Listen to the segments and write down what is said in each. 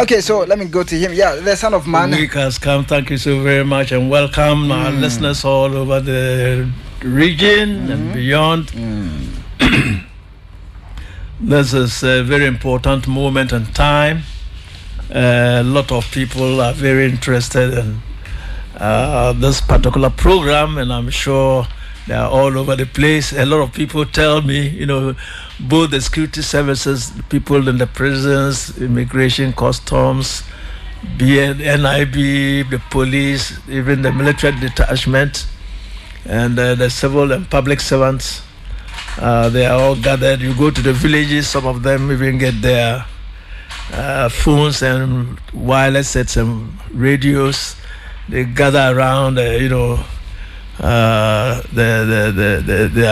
Okay, so let me go to him. Yeah, the Son of Man. The week has come. Thank you so very much, and welcome our listeners all over the region and beyond. This is a very important moment and time. A lot of people are very interested in this particular program, and I'm sure they are all over the place. A lot of people tell me, both the security services, people in the prisons, immigration, customs, NIB, the police, even the military detachment, and the civil and public servants, they are all gathered. You go to the villages, some of them even get their phones and wireless sets and radios. They gather around, their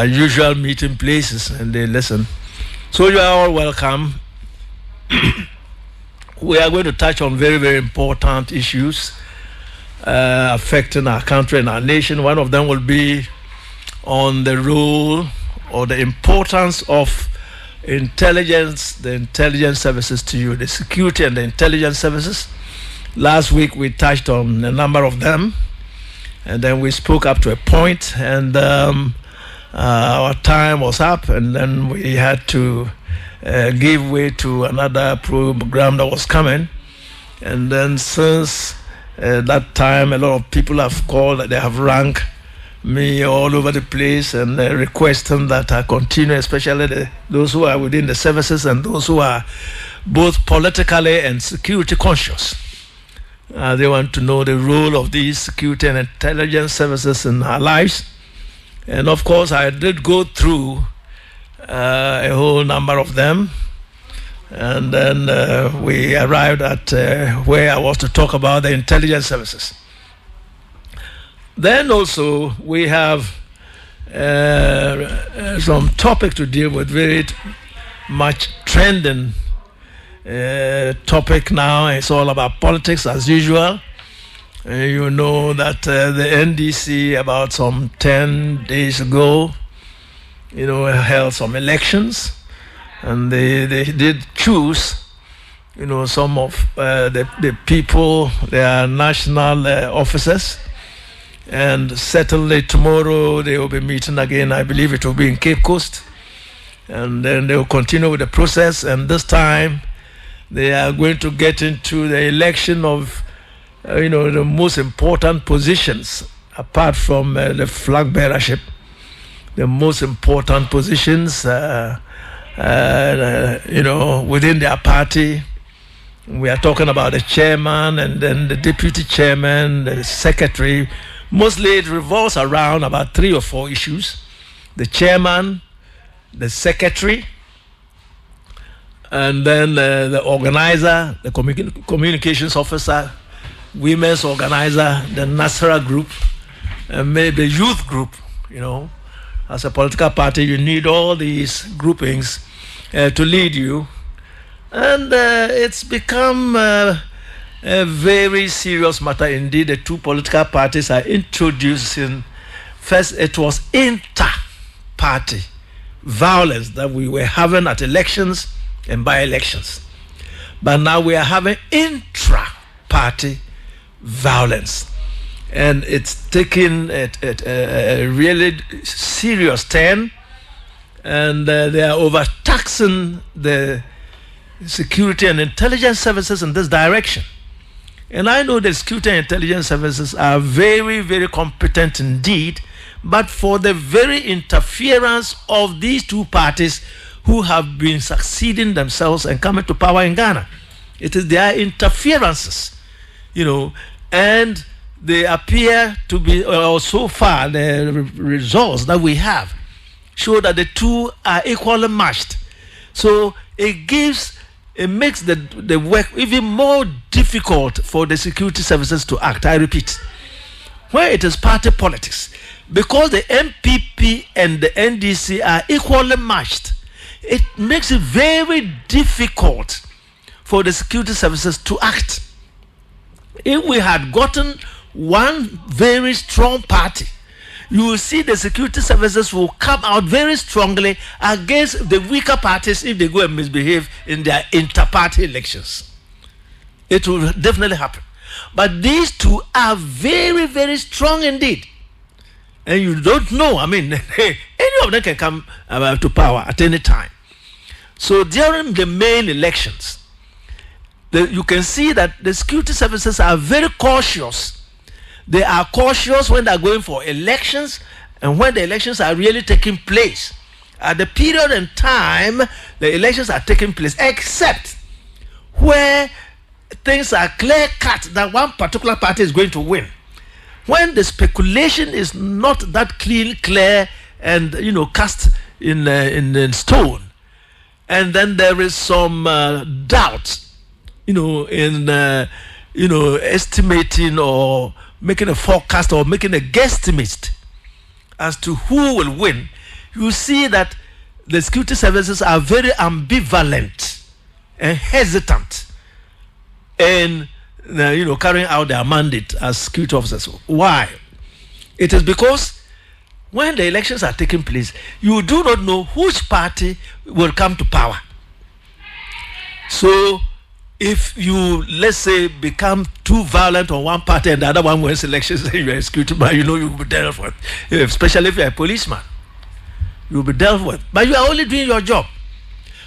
usual meeting places, and they listen. So you are all welcome. We are going to touch on very, very important issues affecting our country and our nation. One of them will be on the role or the importance of intelligence, the intelligence services to you, the security and the intelligence services. Last week we touched on a number of them, and then we spoke up to a point, and our time was up, and then we had to give way to another program that was coming. And then since that time, a lot of people have called, they have rang me all over the place and requesting that I continue, especially those who are within the services and those who are both politically and security conscious. They want to know the role of these security and intelligence services in our lives. And of course, I did go through a whole number of them. And then we arrived at where I was to talk about the intelligence services. Then also, we have some topic to deal with, very much trending topic now. It's all about politics as usual. You know that the NDC about some 10 days ago, held some elections, and they did choose, some of the people, their national officers, and certainly tomorrow they will be meeting again. I believe it will be in Cape Coast, and then they will continue with the process, and this time they are going to get into the election of the most important positions apart from the flag bearership, the most important positions within their party. We are talking about the chairman and then the deputy chairman, the secretary. Mostly it revolves around about 3 or 4 issues: the chairman, the secretary, and then the organizer, the communications officer, women's organizer, the Nasara group, and maybe the youth group. As a political party, you need all these groupings to lead you. And it's become a very serious matter indeed. The two political parties are introducing, first it was inter-party violence that we were having at elections and by-elections. But now we are having intra-party violence. And it's taking a really serious turn. And they are overtaxing the security and intelligence services in this direction. And I know the security and intelligence services are very, very competent indeed, but for the very interference of these two parties who have been succeeding themselves and coming to power in Ghana. It is their interferences, and they appear to be, so far, the results that we have show that the two are equally matched. So it makes the work even more difficult for the security services to act. I repeat, where it is party politics, because the MPP and the NDC are equally matched, it makes it very difficult for the security services to act. If we had gotten one very strong party you will see the security services will come out very strongly against the weaker parties if they go and misbehave in their inter-party elections. It will definitely happen. But these two are very, very strong indeed. And you don't know, I mean, any of them can come to power at any time. So during the main elections, you can see that the security services are very cautious. They are cautious when they are going for elections and when the elections are really taking place. At the period and time the elections are taking place, except where things are clear cut that one particular party is going to win. When the speculation is not that clear and cast in stone, and then there is some doubt, in estimating or making a forecast or making a guesstimate as to who will win, you see that the security services are very ambivalent and hesitant in carrying out their mandate as security officers. Why? It is because when the elections are taking place, you do not know which party will come to power. So if you, let's say, become too violent on one party and the other one wins elections and you're a security man, you will be dealt with. Especially if you're a policeman, you will be dealt with. But you are only doing your job.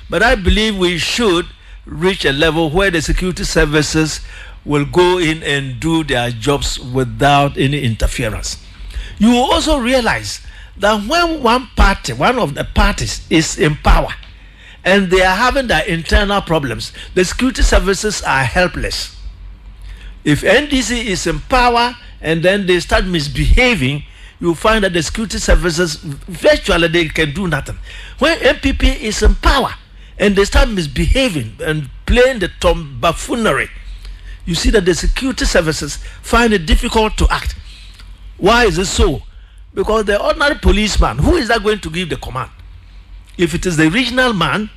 But I believe we should reach a level where the security services will go in and do their jobs without any interference. You will also realize that when one of the parties is in power and they are having their internal problems, the security services are helpless. If NDC is in power and then they start misbehaving, you find that the security services virtually they can do nothing. When MPP is in power and they start misbehaving and playing the buffoonery, you see that the security services find it difficult to act. Why is it so? Because the ordinary policeman, who is that going to give the command? If it is the regional man,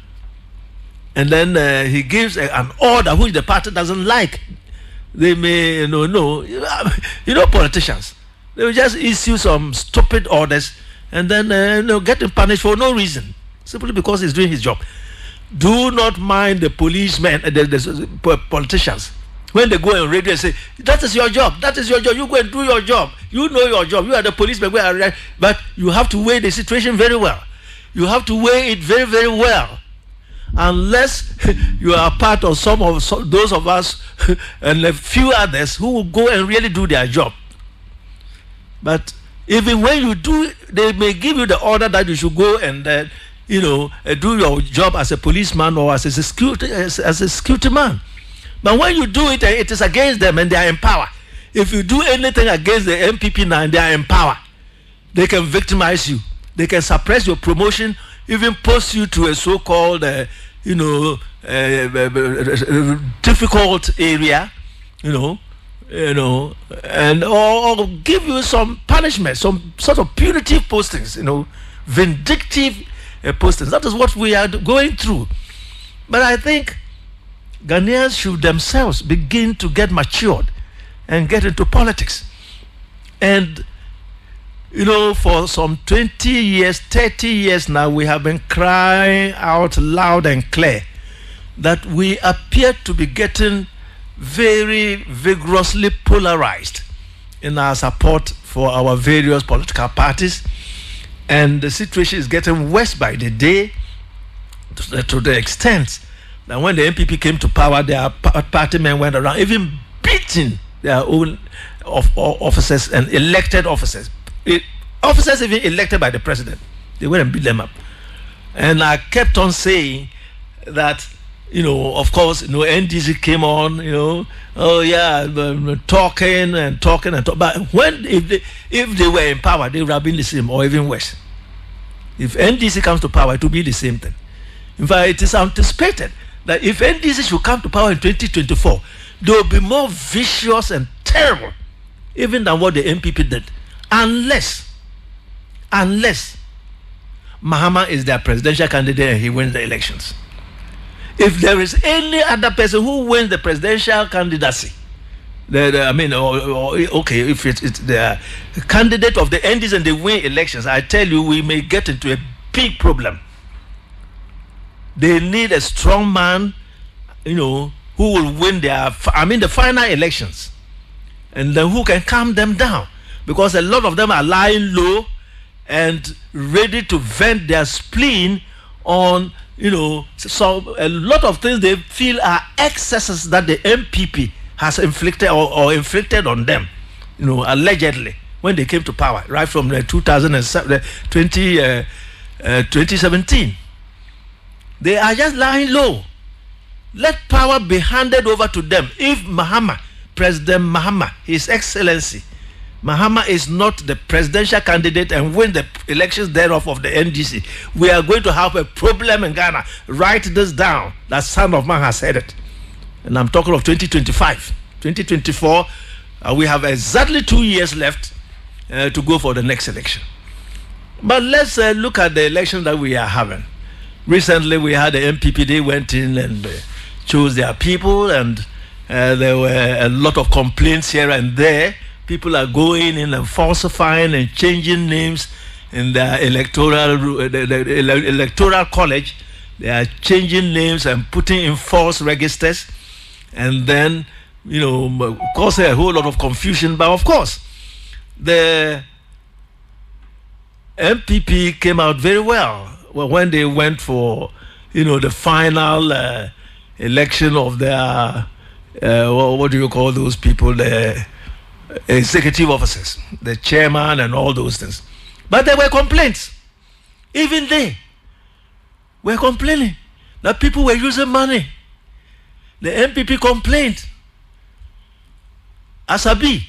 and then he gives an order which the party doesn't like, they may, politicians, they will just issue some stupid orders and then getting punished for no reason, simply because he's doing his job. Do not mind the policemen, the politicians. When they go on radio and say, that is your job, you go and do your job. You know your job, you are the policeman, but you have to weigh the situation very well. You have to weigh it very, very well. Unless you are part of those of us and a few others who will go and really do their job. But even when you do, they may give you the order that you should go and do your job as a policeman or as a security man. But when you do it, it is against them and they are in power. If you do anything against the MPP now and they are in power, they can victimize you. They can suppress your promotion, even post you to a so-called, difficult area, and or give you some punishment, some sort of punitive postings, vindictive postings. That is what we are going through. But I think Ghanaians should themselves begin to get matured and get into politics. And, for some 20 years, 30 years now, we have been crying out loud and clear that we appear to be getting very vigorously polarized in our support for our various political parties. And the situation is getting worse by the day to the extent that when the MPP came to power, their party men went around even beating their own officers and elected officers. Officers even elected by the president. They went and beat them up. And I kept on saying that, of course, NDC came on, talking. But if they were in power, they would have been the same or even worse. If NDC comes to power, it will be the same thing. In fact, it is anticipated that if NDC should come to power in 2024, they will be more vicious and terrible even than what the MPP did. Unless Mahama is their presidential candidate and he wins the elections. If there is any other person who wins the presidential candidacy, Okay, if it's the candidate of the NDs and they win elections, I tell you, we may get into a big problem. They need a strong man, who will win the final elections, and then who can calm them down, because a lot of them are lying low and ready to vent their spleen on, so a lot of things they feel are excesses that the MPP has inflicted or inflicted on them, allegedly, when they came to power, right from the 2017. They are just lying low. Let power be handed over to them. If President Mahama, His Excellency, Mahama is not the presidential candidate and win the elections thereof of the NDC, we are going to have a problem in Ghana. Write this down. That son of man has said it. And I'm talking of 2025. 2024, we have exactly 2 years left to go for the next election. But let's look at the election that we are having. Recently, we had the MPP. They went in and chose their people, and there were a lot of complaints here and there. People are going in and falsifying and changing names in the electoral college. They are changing names and putting in false registers, and then causing a whole lot of confusion. But of course, the MPP came out very well when they went for the final election of their what do you call those people, the executive officers, the chairman and all those things. But there were complaints. Even they were complaining that people were using money. The MPP complained. Asabi,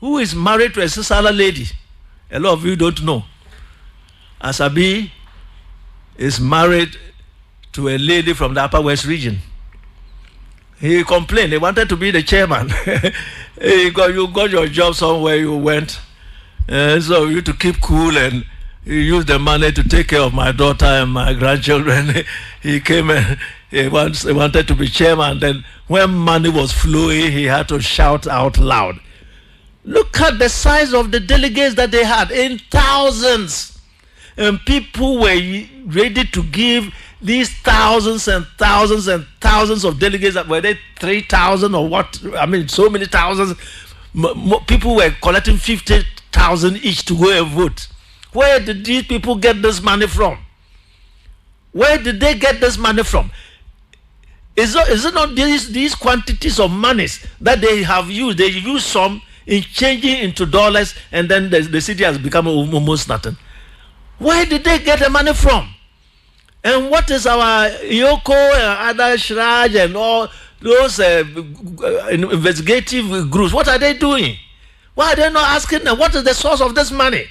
who is married to a Sisala lady, a lot of you don't know. Asabi is married to a lady from the Upper West region. He complained. He wanted to be the chairman. You got your job somewhere you went. So you to keep cool and you use the money to take care of my daughter and my grandchildren. He came and he wanted to be chairman. Then when money was flowing, he had to shout out loud. Look at the size of the delegates that they had, in thousands. And people were ready to give these thousands and thousands and thousands of delegates. Were they 3,000 or what? I mean, so many thousands. People were collecting 50,000 each to go and vote. Where did these people get this money from? Where did they get this money from? Is it not these quantities of monies that they have used? They use some in changing into dollars, and then the city has become almost nothing. Where did they get the money from? And what is our Yoko and other Shraj and all those investigative groups? What are they doing? Why are they not asking them what is the source of this money?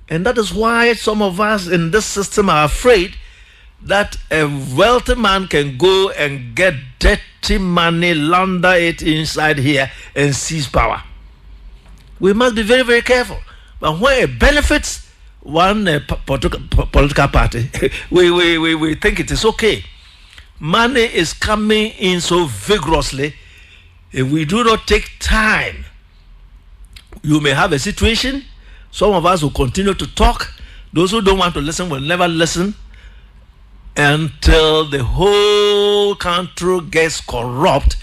And that is why some of us in this system are afraid that a wealthy man can go and get dirty money, launder it inside here, and seize power. We must be very, very careful. But when it benefits one political party, we think it is okay. Money is coming in so vigorously. If we do not take time, you may have a situation. Some of us will continue to talk. Those who don't want to listen will never listen until the whole country gets corrupt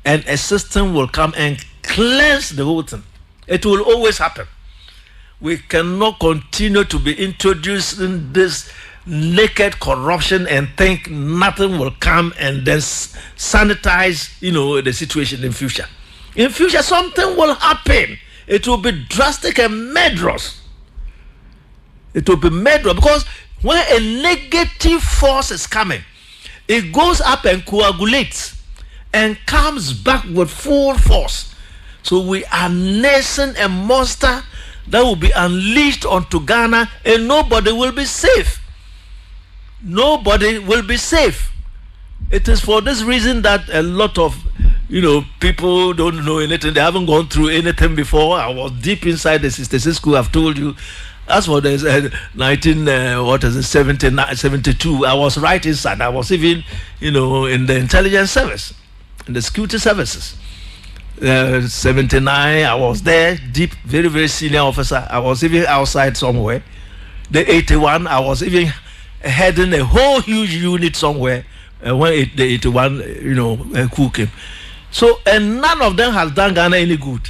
and a system will come and cleanse the whole thing. It will always happen. We cannot continue to be introducing this naked corruption and think nothing will come and then sanitize, the situation in future. In future, something will happen. It will be drastic and murderous. It will be murderous because when a negative force is coming, it goes up and coagulates and comes back with full force. So we are nursing a monster that will be unleashed onto Ghana, and nobody will be safe. Nobody will be safe. It is for this reason that a lot of people don't know anything. They haven't gone through anything before. I was deep inside the 66 school. I've told you. As for the 72, I was right inside. I was even, in the intelligence service, in the security services. 79, I was there, deep, very, very senior officer. I was even outside somewhere. The 81, I was even heading a whole huge unit somewhere when the 81, coup came. So, and none of them has done Ghana any good.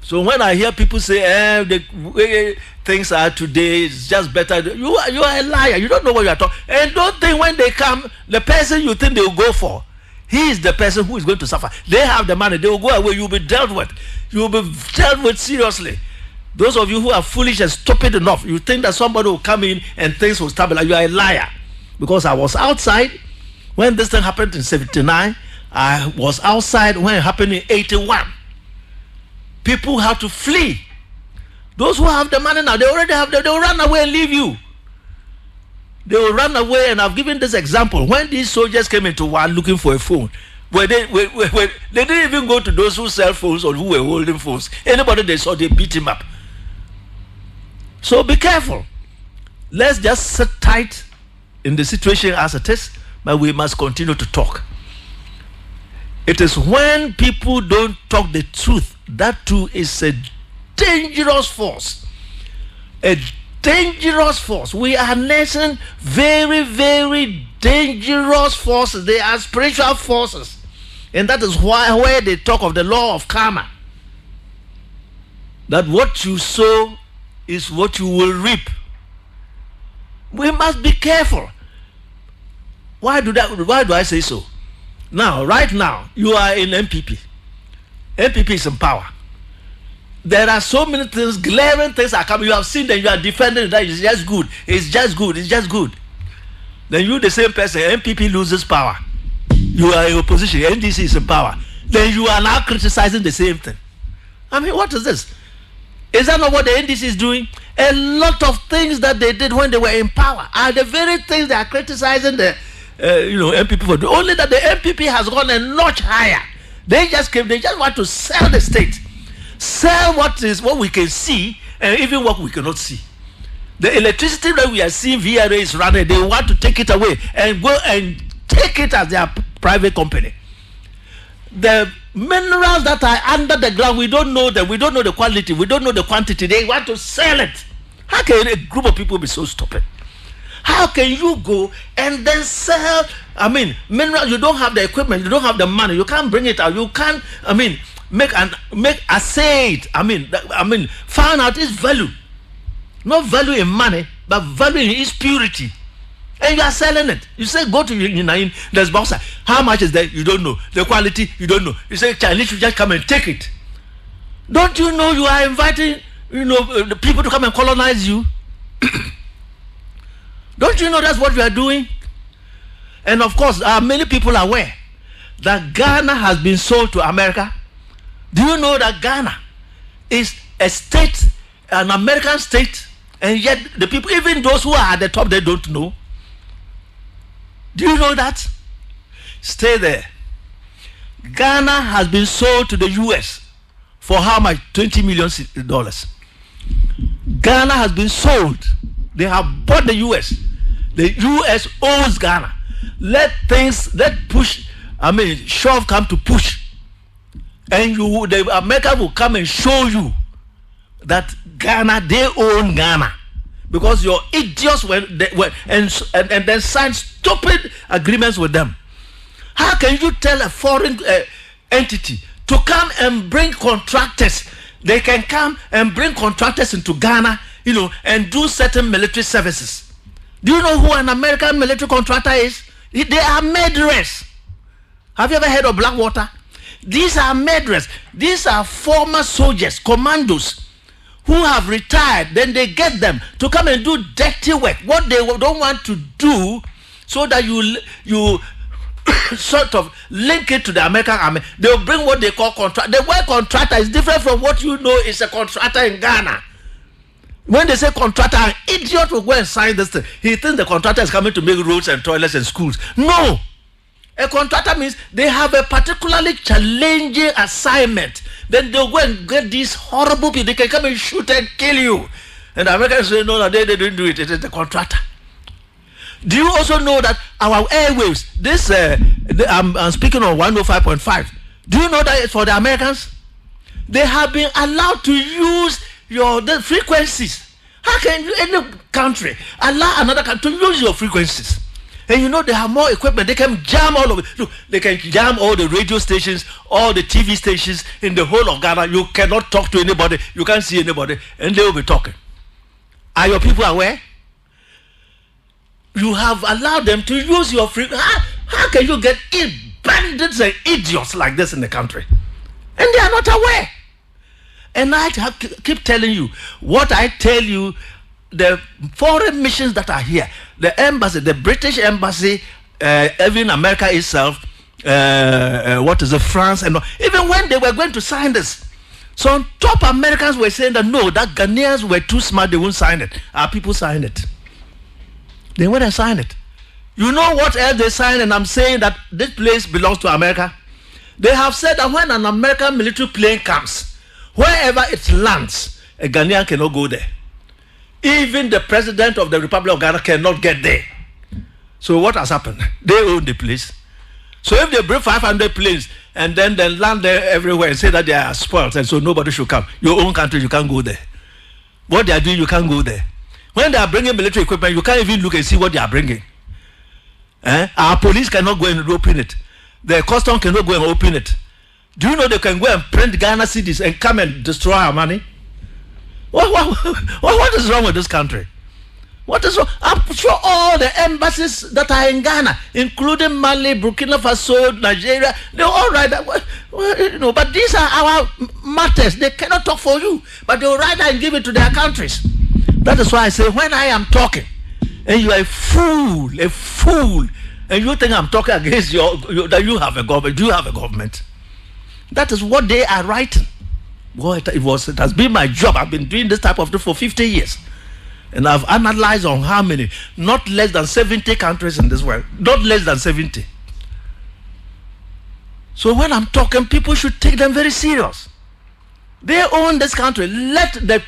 So when I hear people say, the way things are today, it's just better, you are a liar. You don't know what you are talking. And don't think when they come, the person you think they will go for, he is the person who is going to suffer. They have the money, they will go away, you will be dealt with. You will be dealt with seriously. Those of you who are foolish and stupid enough, you think that somebody will come in and things will stabilize. You are a liar. Because I was outside when this thing happened in 79. I was outside when it happened in 81. People have to flee. Those who have the money now, they already have they will run away and leave you. They will run away, and I've given this example. When these soldiers came into war looking for a phone, they didn't even go to those who sell phones or who were holding phones. Anybody they saw, they beat him up. So be careful. Let's just sit tight in the situation as it is, but we must continue to talk. It is when people don't talk the truth, that too is a dangerous force. A dangerous force. We are nation very, very dangerous forces. They are spiritual forces. And that is why where they talk of the law of karma. That what you sow is what you will reap. We must be careful. Why do I say so? Now, right now, you are in MPP. MPP is in power. There are so many things, glaring things are coming. You have seen them, you are defending that it's just good. It's just good. It's just good. Then you, the same person, MPP loses power. You are in opposition. NDC is in power. Then you are now criticizing the same thing. I mean, what is this? Is that not what the NDC is doing? A lot of things that they did when they were in power are the very things they are criticizing the MPP for doing. Only that the MPP has gone a notch higher. They just want to sell the state. Sell what we can see and even what we cannot see. The electricity that we are seeing VRA is running, they want to take it away and go and take it as their private company. The minerals that are under the ground, we don't know them, we don't know the quality, we don't know the quantity. They want to sell it. How can a group of people be so stupid? How can you go and then sell, minerals? You don't have the equipment, you don't have the money, you can't bring it out, you can't, make assay it, find out its value. Not value in money, but value in its purity. And you are selling it. You say, go to United, there's Boxer. How much is that? You don't know. The quality, you don't know. You say, Chinese should just come and take it. Don't you know you are inviting, the people to come and colonize you? Don't you know that's what we are doing? And of course, many people are aware that Ghana has been sold to America. Do you know that Ghana is a state, an American state, and yet the people, even those who are at the top, they don't know? Do you know that? Stay there. Ghana has been sold to the US for how much? $20 million. Ghana has been sold. They have bought the US. The US owns Ghana. Let push, shove come to push. And America will come and show you that Ghana, they own Ghana. Because your idiots went and then signed stupid agreements with them. How can you tell a foreign entity to come and bring contractors? They can come and bring contractors into Ghana, and do certain military services. Do you know who an American military contractor is? They are murderers. Have you ever heard of Blackwater? These are murderers. These are former soldiers, commandos, who have retired. Then they get them to come and do dirty work, what they don't want to do, so that you sort of link it to the American army. They'll bring what they call contract. The word contractor is different from what you know is a contractor in Ghana. When they say contractor, an idiot will go and sign this thing. He thinks the contractor is coming to make roads and toilets and schools. No. A contractor means they have a particularly challenging assignment. Then they'll go and get these horrible people. They can come and shoot and kill you. And the Americans say, no, they didn't do it. It is the contractor. Do you also know that our airwaves, I'm speaking on 105.5, Do you know that for the Americans, they have been allowed to use the frequencies? How can any country allow another country to use your frequencies? And you know they have more equipment. They can jam all of it. Look, they can jam all the radio stations, all the TV stations in the whole of Ghana. You cannot talk to anybody. You can't see anybody. And they will be talking. Are your people aware? You have allowed them to use your frequency. How can you get bandits and idiots like this in the country? And they are not aware. And I keep telling you, what I tell you, the foreign missions that are here, the embassy, the British embassy, even America itself, France, and even when they were going to sign this, some top Americans were saying that no, that Ghanaians were too smart, they won't sign it. Our people signed it. They went and signed it. You know what else they signed? And I'm saying that this place belongs to America. They have said that when an American military plane comes, wherever it lands, a Ghanaian cannot go there. Even the president of the Republic of Ghana cannot get there. So what has happened? They own the place. So if they bring 500 planes and then they land there everywhere and say that they are spoiled and so nobody should come, your own country, you can't go there. What they are doing, you can't go there. When they are bringing military equipment, you can't even look and see what they are bringing. Our police cannot go and open it. The custom cannot go and open it. Do you know they can go and print Ghana cedis and come and destroy our money? What is wrong with this country? What is wrong? I'm sure all the embassies that are in Ghana, including Mali, Burkina Faso, Nigeria, they're all right. But these are our matters. They cannot talk for you, but they'll write and give it to their countries. That is why I say when I am talking, and you are a fool, and you think I'm talking against that you have a government. Do you have a government? That is what they are writing. Well, it has been my job. I've been doing this type of thing for 50 years. And I've analyzed on how many, not less than 70 countries in this world. Not less than 70. So when I'm talking, people should take them very serious. They own this country. Let the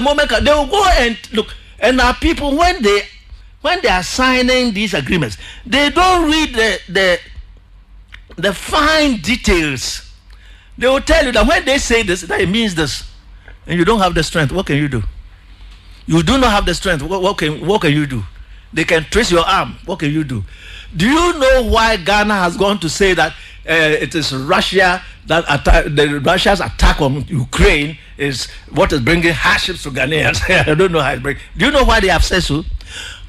moment, they will go and look. And our people, when they are signing these agreements, they don't read the fine details. They will tell you that when they say this, that it means this, and you don't have the strength. What can you do? You do not have the strength. What can you do? They can trace your arm. What can you do? Do you know why Ghana has gone to say that it is Russia that Russia's attack on Ukraine is what is bringing hardships to Ghanaians? I don't know how it brings. Do you know why they have said so?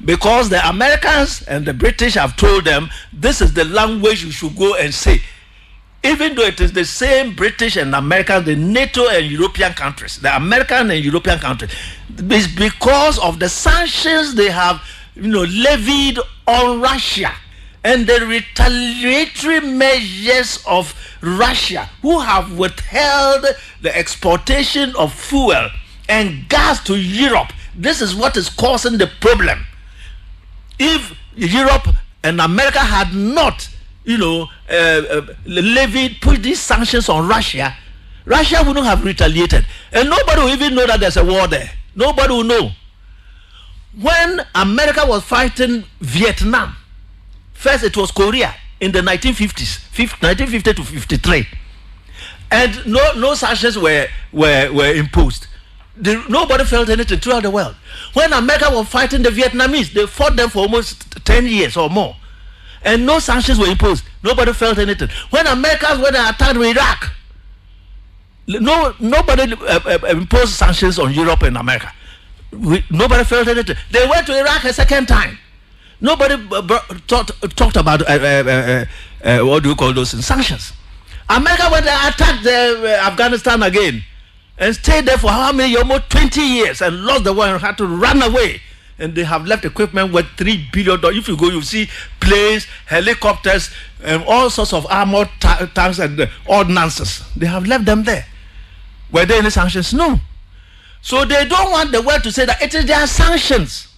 Because the Americans and the British have told them this is the language you should go and say. Even though it is the same British and American, the NATO and European countries, the American and European countries, it's because of the sanctions they have, levied on Russia and the retaliatory measures of Russia, who have withheld the exportation of fuel and gas to Europe. This is what is causing the problem. If Europe and America had not put these sanctions on Russia, Russia wouldn't have retaliated. And nobody will even know that there's a war there. Nobody will know. When America was fighting Vietnam, first it was Korea in the 1950s, 1950 to 53. And no sanctions were imposed. Nobody felt anything throughout the world. When America was fighting the Vietnamese, they fought them for almost 10 years or more. And no sanctions were imposed. Nobody felt anything. When Americans went and attacked Iraq, nobody imposed sanctions on Europe and America. Nobody felt anything. They went to Iraq a second time. Nobody talked about what do you call those sanctions. America went and attacked Afghanistan again and stayed there for how many? Almost 20 years and lost the war and had to run away. And they have left equipment worth $3 billion. If you go, you see planes, helicopters, and all sorts of armored tanks and ordnances. They have left them there. Were there any sanctions? No. So they don't want the world to say that it is their sanctions.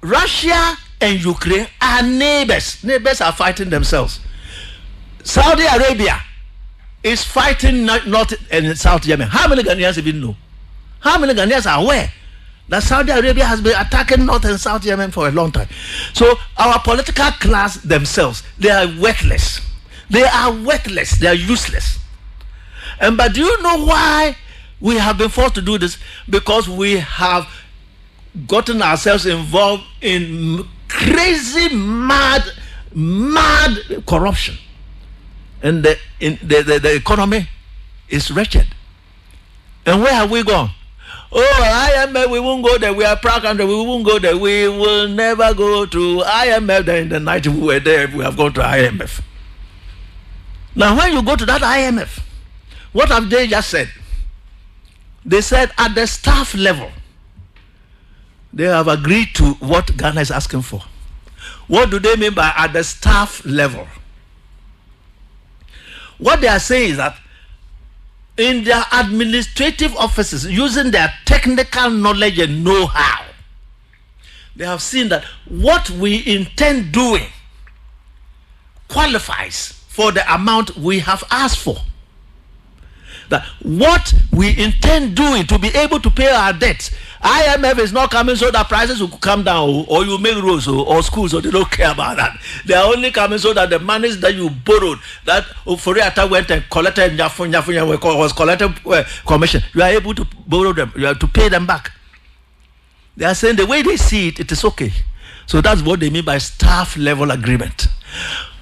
Russia and Ukraine are neighbors. Neighbors are fighting themselves. Saudi Arabia is fighting North and South Yemen. How many Ghanaians even know? How many Ghanaians are aware that Saudi Arabia has been attacking North and South Yemen for a long time? So our political class themselves, they are worthless. They are worthless. They are useless. But do you know why we have been forced to do this? Because we have gotten ourselves involved in crazy, mad corruption. And the economy is wretched. And where have we gone? Oh, IMF, we won't go there. We are proud country. We won't go there. We will never go to IMF. Then in the night we were there, we have gone to IMF. Now, when you go to that IMF, what have they just said? They said at the staff level, they have agreed to what Ghana is asking for. What do they mean by at the staff level? What they are saying is that in their administrative offices, using their technical knowledge and know-how, they have seen that what we intend doing qualifies for the amount we have asked for. That what we intend doing to be able to pay our debts, IMF is not coming so that prices will come down, or you make roads or schools, so they don't care about that. They are only coming so that the monies that you borrowed, that Oforiata went and collected was collected commission, you are able to borrow them, you have to pay them back. They are saying the way they see it, it is okay. So that's what they mean by staff level agreement.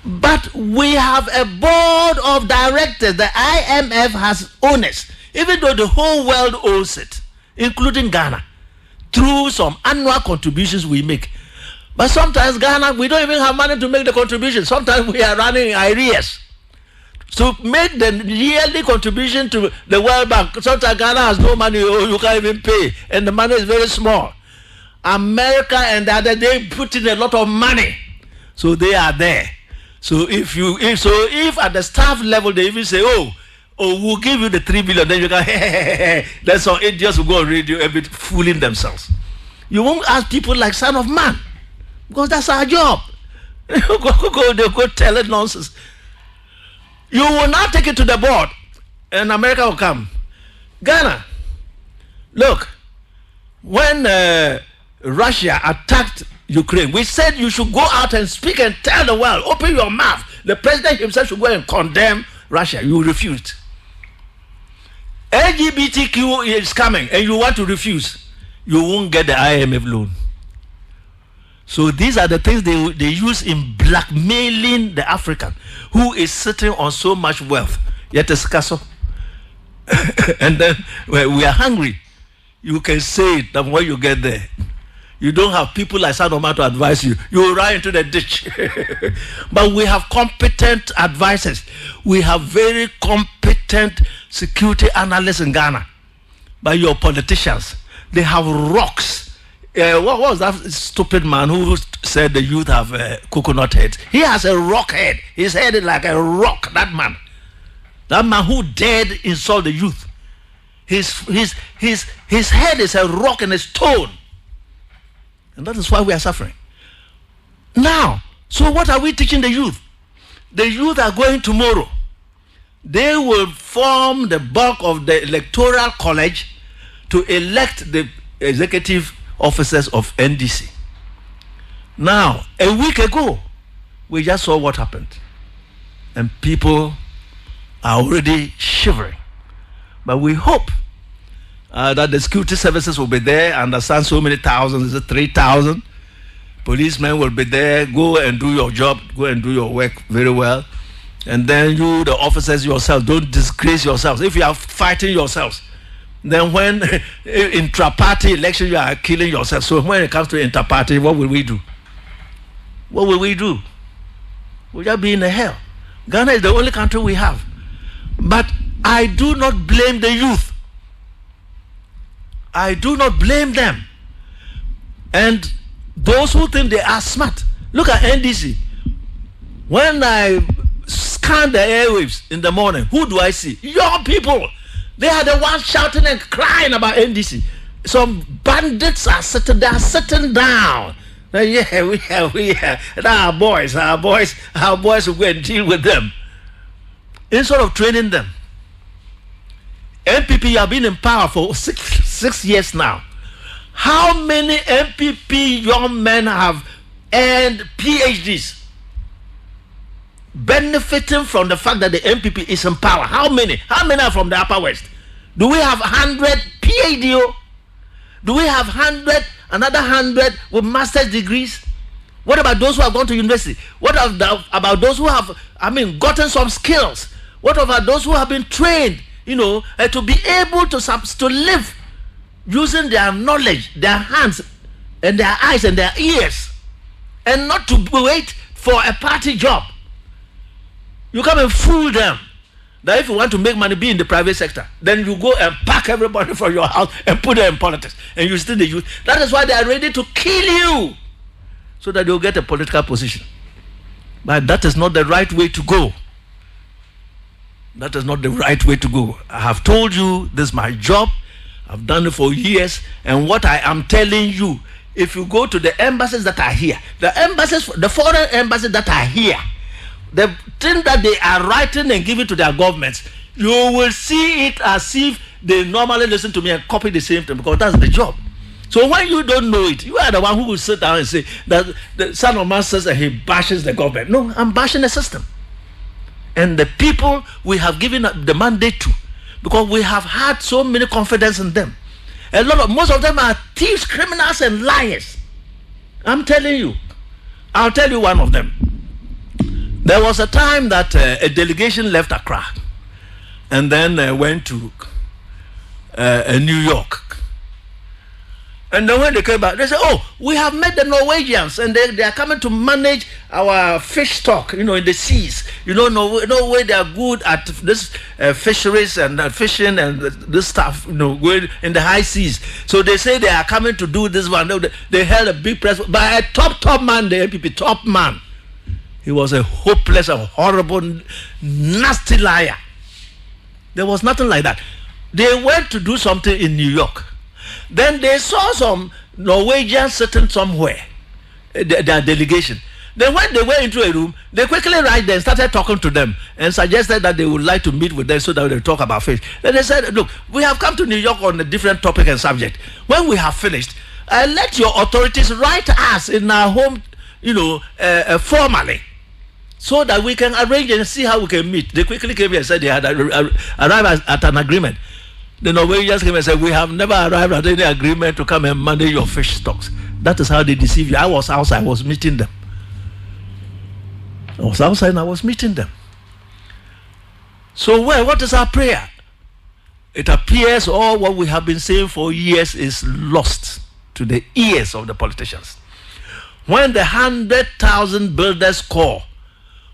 But we have a board of directors. The IMF has owners, even though the whole world owns it, including Ghana, through some annual contributions we make. But sometimes Ghana, we don't even have money to make the contribution. Sometimes we are running in arrears. So make the yearly contribution to the World Bank. Sometimes Ghana has no money, or you can't even pay, and the money is very small. America and the other, they put in a lot of money, so they are there. So if at the staff level they even say, oh, we'll give you the 3 billion, then you can, then some idiots will go on radio a bit fooling themselves. You won't ask people like Son of Man, because that's our job. They go tell it nonsense. You will now take it to the board, and America will come. Ghana, look, when Russia attacked Ukraine, we said you should go out and speak and tell the world, open your mouth. The president himself should go and condemn Russia. You refused. LGBTQ is coming and you want to refuse. You won't get the IMF loan. So these are the things they use in blackmailing the African who is sitting on so much wealth, yet is scarce. And then we are hungry. You can say it that when you get there, you don't have people like Sanoma to advise you. You will run into the ditch. But we have competent advisors. We have very competent security analysts in Ghana. But your politicians, they have rocks. What was that stupid man who said the youth have coconut heads? He has a rock head. His head is like a rock, that man. That man who dared insult the youth. His head is a rock and a stone. And that is why we are suffering. Now, so what are we teaching the youth? The youth are going tomorrow. They will form the bulk of the electoral college to elect the executive officers of NDC. Now, a week ago, we just saw what happened. And people are already shivering. But we hope that the security services will be there, understand so many thousands, 3,000. Policemen will be there, go and do your job, go and do your work very well. And then you, the officers yourself, don't disgrace yourselves. If you are fighting yourselves, then when intra-party election, you are killing yourself. So when it comes to inter-party, what will we do? What will we do? We'll just be in the hell. Ghana is the only country we have. But I do not blame the youth. I do not blame them. And those who think they are smart, look at NDC. When I scan the airwaves in the morning, who do I see? Young people. They are the ones shouting and crying about NDC. Some bandits are sitting down. Yeah, we have our boys will go and deal with them. Instead of training them. MPP have been in power for six years now. How many MPP young men have earned PhDs? benefiting from the fact that the MPP is in power. How many? How many are from the Upper West? Do we have 100 PhD? Do we have 100, another 100 with master's degrees? What about those who have gone to university? What about those who have, gotten some skills? What about those who have been trained, to be able to live using their knowledge, their hands, and their eyes and their ears, and not to wait for a party job? You come and fool them that if you want to make money, be in the private sector. Then you go and pack everybody from your house and put them in politics, and you still the youth. That is why they are ready to kill you, so that you'll get a political position. But that is not the right way to go. That is not the right way to go. I have told you this is my job. I've done it for years. And what I am telling you, if you go to the embassies that are here, the foreign embassies that are here, the thing that they are writing and giving to their governments, you will see it as if they normally listen to me and copy the same thing, because that's the job. So when you don't know it, you are the one who will sit down and say that the son of man says that he bashes the government. No, I'm bashing the system. And the people we have given the mandate to, because we have had so many confidence in them. Most of them are thieves, criminals, and liars. I'm telling you. I'll tell you one of them. There was a time that a delegation left Accra and then went to New York. And then when they came back, they said, oh, we have met the Norwegians, and they are coming to manage our fish stock, in the seas. Norway, they are good at this fisheries and fishing and this stuff, going in the high seas. So they say they are coming to do this one. They held a big press by a top man, the MPP top man. He was a hopeless, a horrible, nasty liar. There was nothing like that. They went to do something in New York. Then they saw some Norwegians sitting somewhere, their delegation. Then when they went into a room, they quickly right there started talking to them and suggested that they would like to meet with them so that they talk about fish. Then they said, look, we have come to New York on a different topic and subject. When we have finished, let your authorities write us in our home, formally, so that we can arrange and see how we can meet. They quickly came here and said they had arrived at an agreement. The Norwegians came and said, we have never arrived at any agreement to come and manage your fish stocks. That is how they deceive you. I was outside, I was meeting them. I was outside and I was meeting them. So what is our prayer? It appears all what we have been saying for years is lost to the ears of the politicians. When the 100,000 builders corps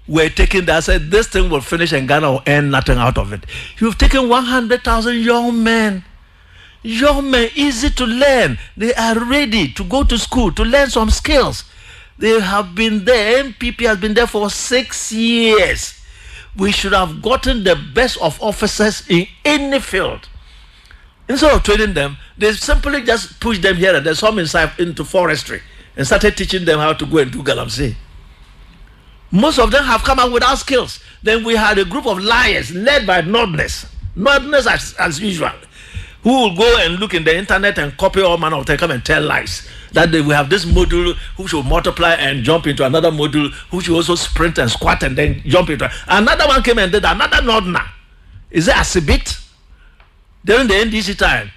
were taking that, said this thing will finish and Ghana will earn nothing out of it. You've taken 100,000 young men, easy to learn. They are ready to go to school, to learn some skills. They have been there. MPP has been there for 6 years. We should have gotten the best of officers in any field. Instead of training them, they simply just pushed them here and then some into forestry and started teaching them how to go and do galamsey. Most of them have come out without skills. Then we had a group of liars led by Nordness as usual, who will go and look in the internet and copy all manner of things, come and tell lies. That we have this module who should multiply and jump into another module who should also sprint and squat and then jump into another one. Came and did another Nordner. Is it Asibit? During the NDC time,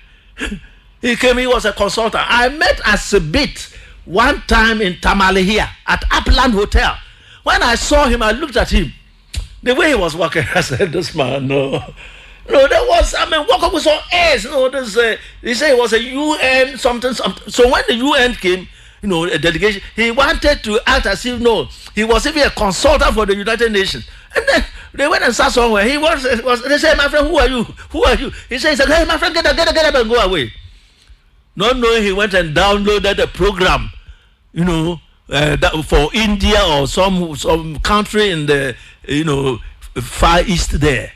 he was a consultant. I met Asibit one time in Tamale here at Upland Hotel. When I saw him, I looked at him. The way he was walking, I said, this man, no, there was, walking with some airs. He said it was a UN something. So when the UN came, a delegation, he wanted to act as if, he was even a consultant for the United Nations. And then they went and sat somewhere. They said, my friend, who are you? Who are you? He said, hey, my friend, get up and go away. Not knowing he went and downloaded a program, that for India or some country in the Far East there,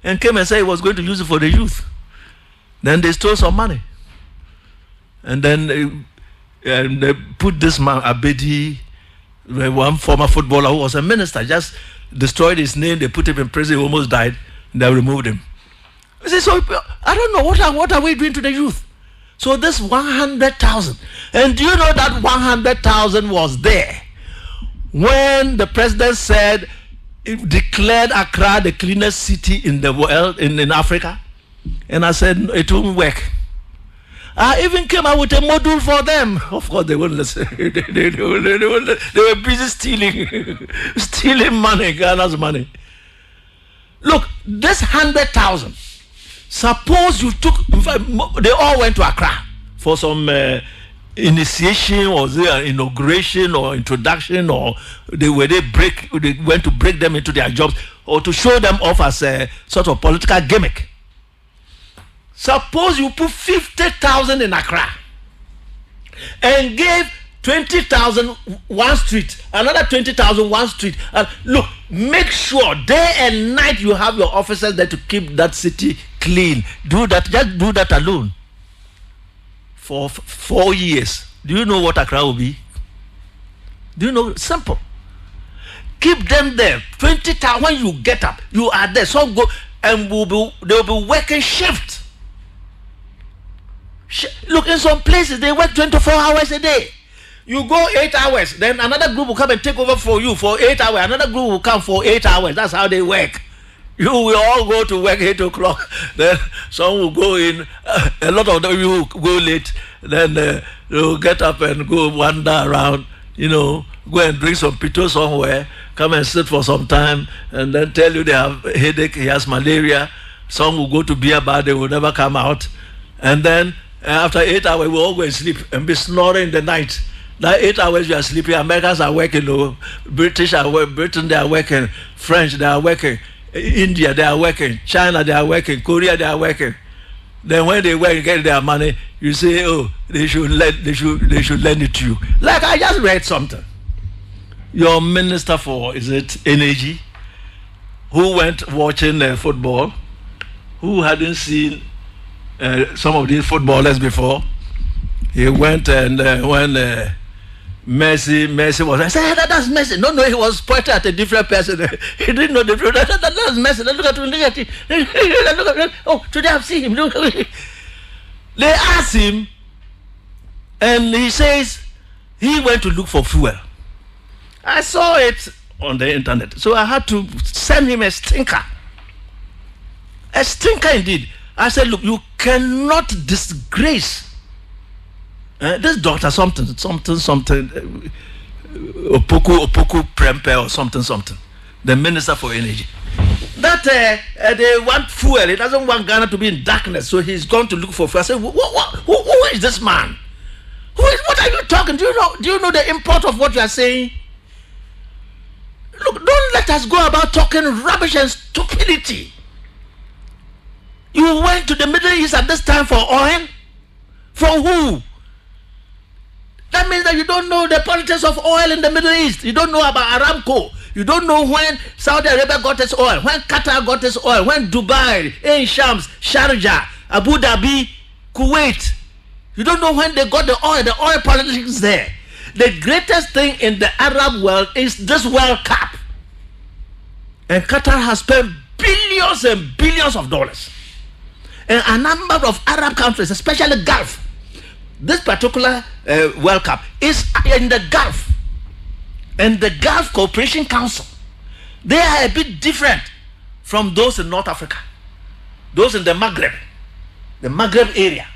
and came and said he was going to use it for the youth. Then they stole some money, and then they put this man Abedi, one former footballer who was a minister, just destroyed his name. They put him in prison. He almost died. They removed him. So I don't know what are we doing to the youth. So this 100,000, and do you know that 100,000 was there when the president said, declared Accra the cleanest city in the world, in Africa, and I said, it won't work. I even came out with a module for them. Of course, they wouldn't listen. They were busy stealing money, Ghana's money. Look, this 100,000, suppose you took, in fact, they all went to Accra for some initiation or inauguration or introduction, or they went to break them into their jobs, or to show them off as a sort of political gimmick. Suppose you put 50,000 in Accra and gave 20,000 one street, another 20,000 one street. Look, make sure day and night you have your officers there to keep that city clean. Do that, just do that alone. For 4 years. Do you know what Accra will be? Do you know? Simple. Keep them there. 20,000. When you get up, you are there. Some go and they'll be working shift. Look, in some places they work 24 hours a day. You go 8 hours, then another group will come and take over for you for 8 hours. Another group will come for 8 hours. That's how they work. You will all go to work 8 o'clock. Then some will go in. A lot of them will go late. Then they'll get up and go wander around. Go and drink some pito somewhere. Come and sit for some time, and then tell you they have a headache. He has malaria. Some will go to beer bar. They will never come out. And then after 8 hours, we'll all go and sleep and be snoring in the night. That 8 hours you are sleeping. Americans are working. Britain they are working. French they are working. India they are working. China they are working. Korea they are working. Then when they work and get their money, you say, oh, they should lend it to you. Like I just read something. Your minister for energy, who went watching football, who hadn't seen some of these footballers before, he went and when Messi was, I said, that's Messi. No, he was pointing at a different person. He didn't know the difference. That's Messi. Look at him. Oh, today I've seen him. Look. They asked him, and he says he went to look for fuel. I saw it on the internet, so I had to send him a stinker. A stinker indeed. I said, look, you cannot disgrace this doctor something, Opoku Prempe or something, the minister for energy. That they want fuel. He doesn't want Ghana to be in darkness, so he's going to look for fuel. I said, who is this man? What are you talking? Do you know the import of what you are saying? Look, don't let us go about talking rubbish and stupidity. You went to the Middle East at this time for oil? For who? That means that you don't know the politics of oil in the Middle East. You don't know about Aramco. You don't know when Saudi Arabia got its oil, when Qatar got its oil, when Dubai, Ain Shams, Sharjah, Abu Dhabi, Kuwait. You don't know when they got the oil politics there. The greatest thing in the Arab world is this World Cup. And Qatar has spent billions and billions of dollars. And a number of Arab countries, especially Gulf, this particular World Cup is in the Gulf. And the Gulf Cooperation Council, they are a bit different from those in North Africa. Those in the Maghreb area.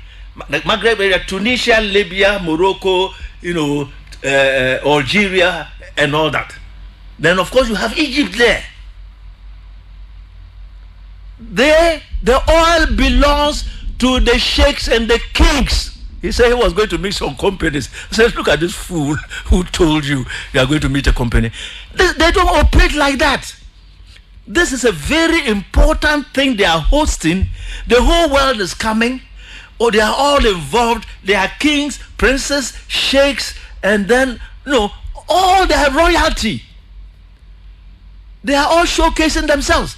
The Maghreb area, Tunisia, Libya, Morocco, Algeria, and all that. Then, of course, you have Egypt there. The oil belongs to the sheikhs and the kings. He said he was going to meet some companies. I said, look at this fool who told you are going to meet a company. They don't operate like that. This is a very important thing they are hosting. The whole world is coming. Or they are all involved. They are kings, princes, sheikhs, and then, all their royalty. They are all showcasing themselves.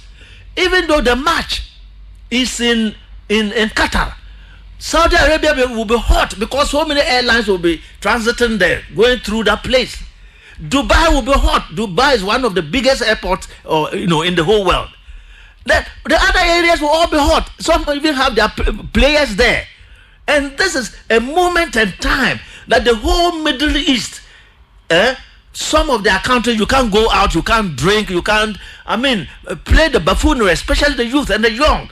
Even though the match is in Qatar, Saudi Arabia will be hot because so many airlines will be transiting there, going through that place. Dubai will be hot. Dubai is one of the biggest airports, in the whole world. The other areas will all be hot. Some even have their players there. And this is a moment in time that the whole Middle East Some of their countries, you can't go out, you can't drink, you can't, play the buffoonery, especially the youth and the young.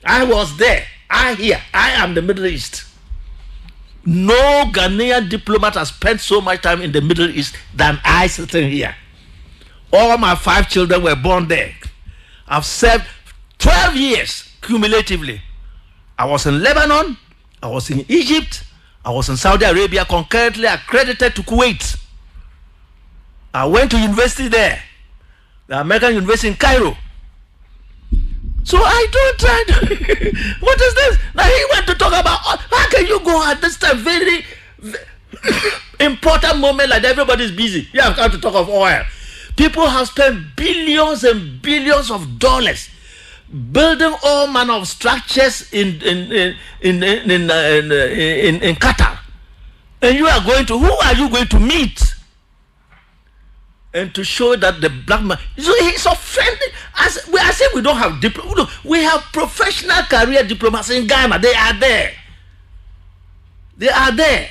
I was there. I am the Middle East. No Ghanaian diplomat has spent so much time in the Middle East than I sitting here. All my 5 children were born there. I've served 12 years cumulatively. I was in Lebanon, I was in Egypt, I was in Saudi Arabia, concurrently accredited to Kuwait. I went to university there, the American University in Cairo. So I don't try to, what is this? Now he went to talk about, how can you go at this time, very important moment like everybody's busy. You have come to talk of oil. People have spent billions and billions of dollars building all manner of structures in Qatar. And you are going to, who are you going to meet? And to show that the black man, so he's offended. I say we don't have we have professional career diplomats in Ghana. They are there. They are there.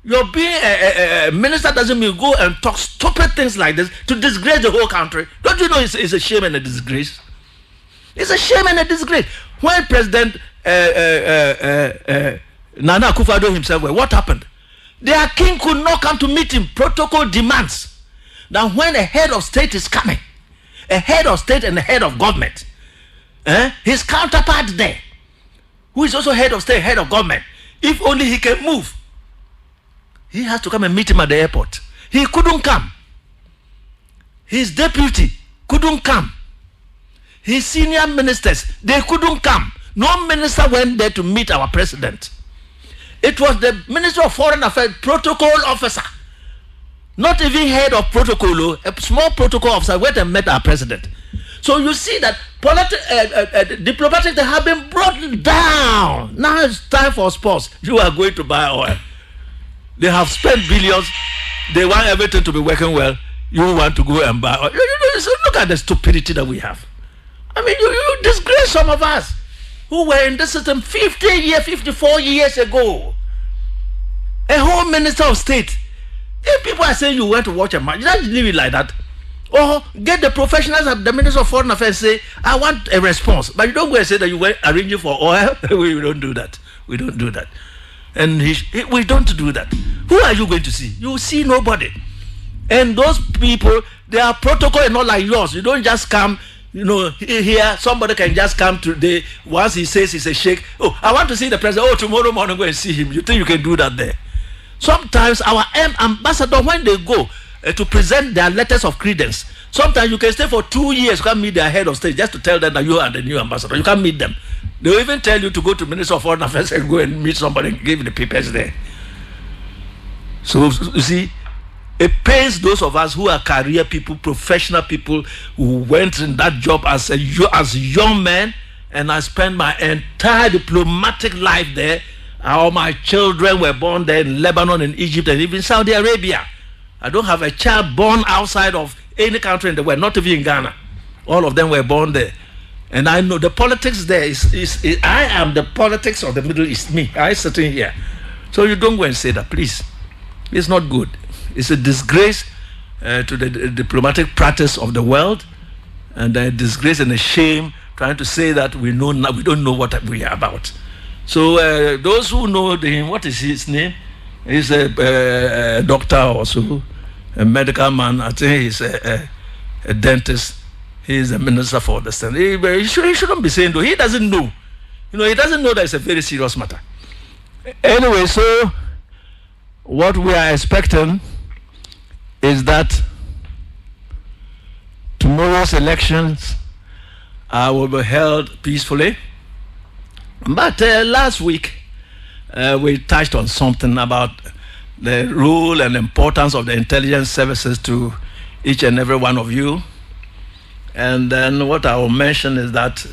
You're being a minister doesn't mean go and talk stupid things like this to disgrace the whole country. Don't you know it's a shame and a disgrace? It's a shame and a disgrace. When President Nana Akufo-Addo himself were, what happened? Their king could not come to meet him. Protocol demands that when a head of state is coming, a head of state and a head of government, his counterpart there, who is also head of state, head of government, if only he can move, he has to come and meet him at the airport. He couldn't come. His deputy couldn't come. His senior ministers, they couldn't come. No minister went there to meet our president. It was the Minister of Foreign Affairs protocol officer, not even head of protocol, a small protocol officer went and met our president. So you see that diplomatic, they have been brought down. Now it's time for sports. You are going to buy oil. They have spent billions. They want everything to be working well. You want to go and buy oil. So look at the stupidity that we have. You disgrace some of us who were in this system 54 years ago. A whole minister of state. If people are saying you went to watch a match, you don't leave it like that. Or get the professionals at the Minister of Foreign Affairs say, I want a response. But you don't go and say that you were arranging for oil. We don't do that. We don't do that. And we don't do that. Who are you going to see? You see nobody. And those people, they are protocol and not like yours. You don't just come, here, somebody can just come today. Once he says he's a sheikh, oh, I want to see the president. Oh, tomorrow morning go and see him. You think you can do that there? Sometimes our ambassador, when they go to present their letters of credence, sometimes you can stay for 2 years, you can't meet their head of state just to tell them that you are the new ambassador. You can't meet them. They will even tell you to go to Minister of Foreign Affairs and go and meet somebody and give the papers there. So you see, it pains those of us who are career people, professional people who went in that job as young men, and I spent my entire diplomatic life there. All my children were born there in Lebanon, in Egypt, and even Saudi Arabia. I don't have a child born outside of any country in the world, not even in Ghana. All of them were born there. And I know the politics there I am the politics of the Middle East. I sitting here. So you don't go and say that, please. It's not good. It's a disgrace to the diplomatic practice of the world, and a disgrace and a shame trying to say that we don't know what we are about. So those who know him, what is his name? He's a doctor also, a medical man. I think he's a dentist. He's a minister for the state. He shouldn't be saying though. He doesn't know. He doesn't know that it's a very serious matter. Anyway, so what we are expecting is that tomorrow's elections will be held peacefully. But last week, we touched on something about the role and importance of the intelligence services to each and every one of you. And then what I will mention is that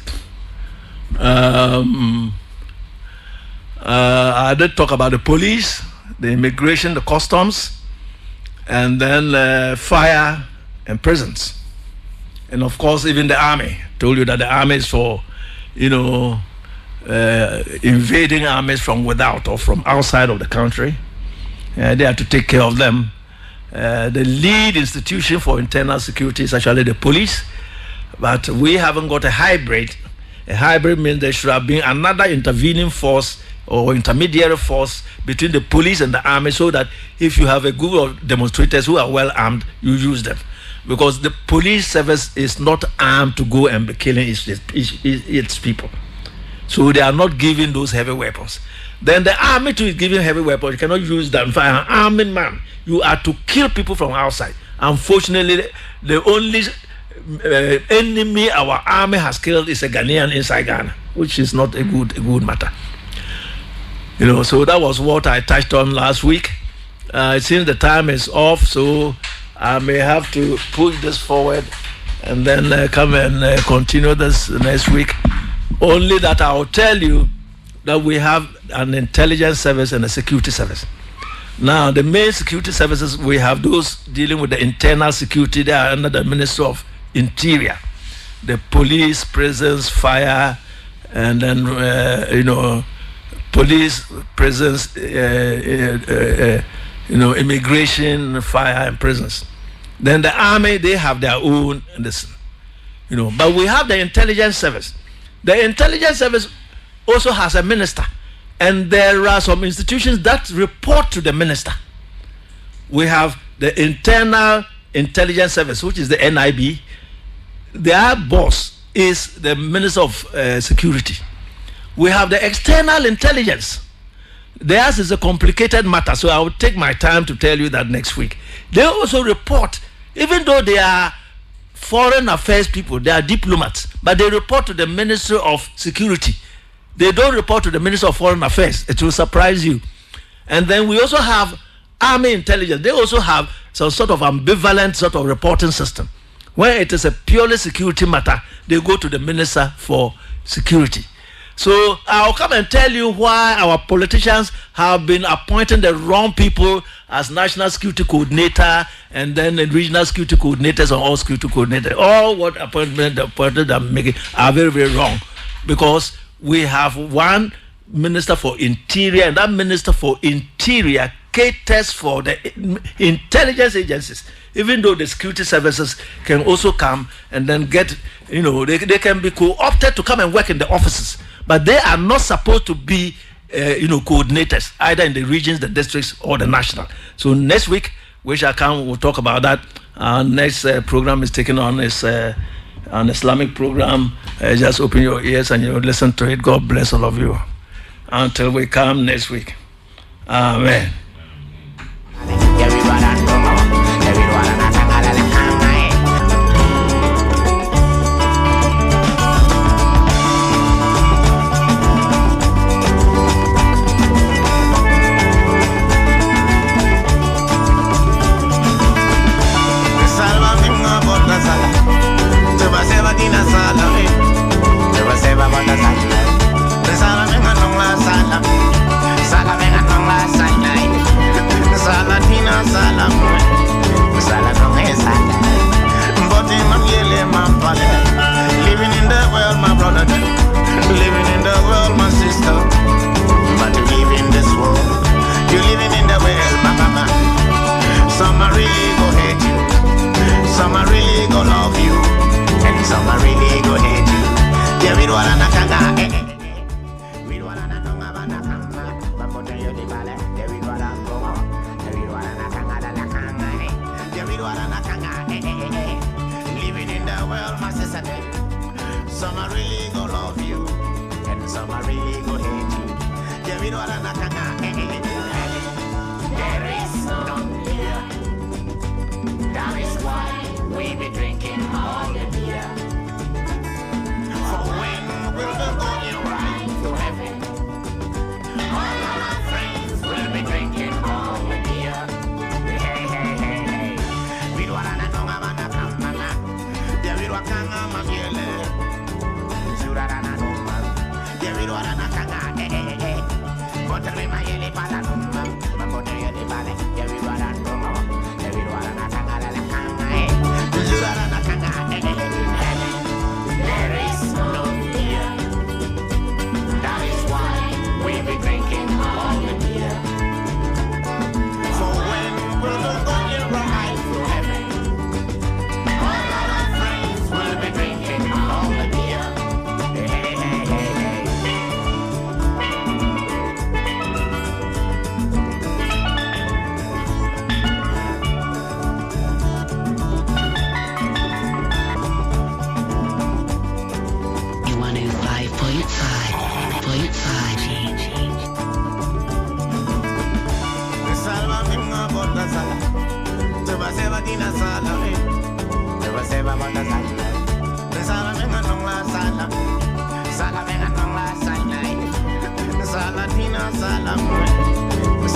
I did talk about the police, the immigration, the customs, and then fire and prisons. And of course, even the army. I told you that the army is for, invading armies from without or from outside of the country. They have to take care of them. The lead institution for internal security is actually the police, but we haven't got a hybrid. A hybrid means there should have been another intervening force or intermediary force between the police and the army, so that if you have a group of demonstrators who are well armed, you use them. Because the police service is not armed to go and be killing its people. So they are not giving those heavy weapons. Then the army too is giving heavy weapons. You cannot use them for an armed man. You are to kill people from outside. Unfortunately, the only enemy our army has killed is a Ghanaian inside Ghana, which is not a good matter. So that was what I touched on last week. It seems the time is off, so I may have to push this forward and then come and continue this next week. Only that I will tell you that we have an intelligence service and a security service. Now, the main security services, we have those dealing with the internal security. They are under the Ministry of Interior. The police, prisons, fire, and then, police, prisons, immigration, fire, and prisons. Then the army, they have their own, but we have the intelligence service. The intelligence service also has a minister, and there are some institutions that report to the minister. We have the Internal Intelligence Service, which is the NIB. Their boss is the Minister of Security. We have the External Intelligence. Theirs is a complicated matter, so I will take my time to tell you that next week. They also report, even though they are foreign affairs people, they are diplomats, but they report to the Ministry of Security. They don't report to the Minister of Foreign Affairs. It will surprise you. And then we also have Army Intelligence. They also have some sort of ambivalent sort of reporting system. When it is a purely security matter, they go to the Minister for Security. So I'll come and tell you why our politicians have been appointing the wrong people as National Security Coordinator and then the Regional Security Coordinators and all security coordinators. All what appointment I'm making are very, very wrong, because we have one Minister for Interior, and that Minister for Interior caters for the intelligence agencies, even though the security services can also come and then get, they can be co-opted to come and work in the offices, but they are not supposed to be, coordinators, either in the regions, the districts, or the national. So next week, we shall come, we'll talk about that. Our next program is taken on is an Islamic program. Just open your ears and you listen to it. God bless all of you. Until we come next week. Amen. Living in the world, my brother, living in the world, my sister. But you live in this world, you living in the world, my mama. Some are really go hate you, some are really go love you, and some are really go hate you. Yeah, we don't wanna kanga, we don't wanna kanga, but for you the valley, yeah, we don't wanna go, yeah, we don't wanna kanga, yeah, we don't wanna kanga, living in the world, my sister. Some are really gonna love you, and some are really gonna hate you. Yeah, we don't wanna kanga. There is none here. That is why we be drinking all the beer. For when we'll be going right to heaven, all of our friends will be drinking all the beer. Hey, hey, hey, hey. We don't wanna kanga. Yeah, we don't wanna kanga. For when we're going Sebaseba tina sala, sebaseba mata sala. Sala venga nongla sala, sala venga nongla sala. Sala tina sala.